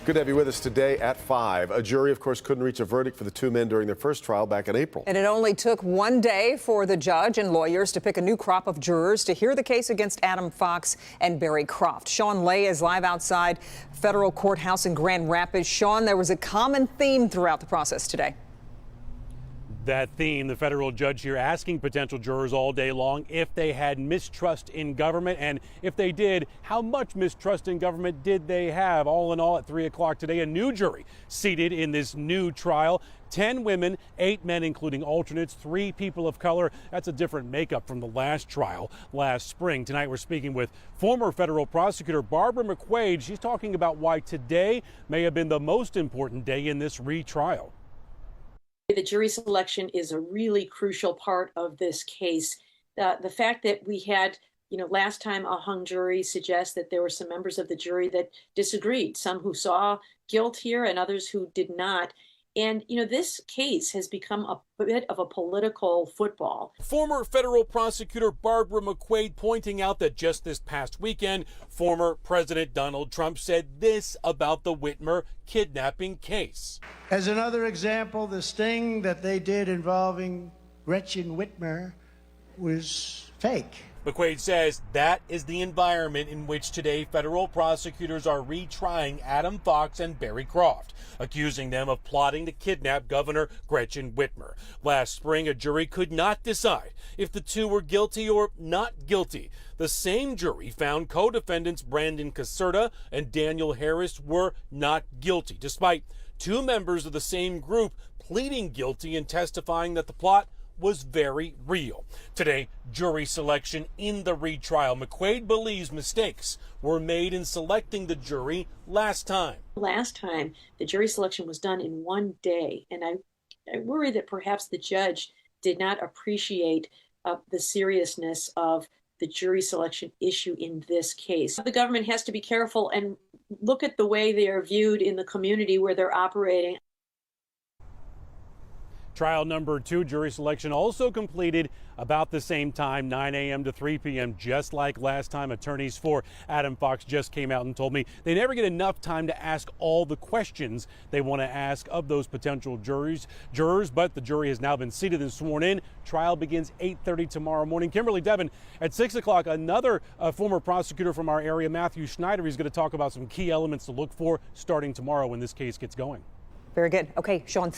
Good to have you with us today at 5. A jury, of course, couldn't reach a verdict for the two men during their first trial back in April. And it only took one day for the judge and lawyers to pick a new crop of jurors to hear the case against Adam Fox and Barry Croft. Sean Lay is live outside federal courthouse in Grand Rapids. Sean, there was a common theme throughout the process today. That theme, the federal judge here asking potential jurors all day long if they had mistrust in government, and if they did, how much mistrust in government did they have? All in all, at 3 o'clock today, a new jury seated in this new trial. 10 women, 8 men, including alternates, 3 people of color. That's a different makeup from the last trial last spring. Tonight, we're speaking with former federal prosecutor Barbara McQuaid. She's talking about why today may have been the most important day in this retrial. The jury selection is a really crucial part of this case. The fact that we had, last time a hung jury suggests that there were some members of the jury that disagreed, some who saw guilt here and others who did not. And, this case has become a bit of a political football. Former federal prosecutor Barbara McQuaid pointing out that just this past weekend, former President Donald Trump said this about the Whitmer kidnapping case. As another example, the sting that they did involving Gretchen Whitmer was fake. McQuaid says that is the environment in which today federal prosecutors are retrying Adam Fox and Barry Croft, accusing them of plotting to kidnap Governor Gretchen Whitmer. Last spring, a jury could not decide if the two were guilty or not guilty. The same jury found co-defendants Brandon Caserta and Daniel Harris were not guilty, despite 2 members of the same group pleading guilty and testifying that the plot was very real. Today, jury selection in the retrial. McQuaid believes mistakes were made in selecting the jury last time. Last time, the jury selection was done in one day, and I worry that perhaps the judge did not appreciate the seriousness of the jury selection issue in this case. The government has to be careful and look at the way they are viewed in the community where they're operating. Trial number 2, jury selection also completed about the same time, 9 a.m. to 3 p.m., just like last time. Attorneys for Adam Fox just came out and told me they never get enough time to ask all the questions they want to ask of those potential jurors, but the jury has now been seated and sworn in. Trial begins 8:30 tomorrow morning. Kimberly, Devin, at 6 o'clock, another former prosecutor from our area, Matthew Schneider, is going to talk about some key elements to look for starting tomorrow when this case gets going. Very good. Okay, Sean.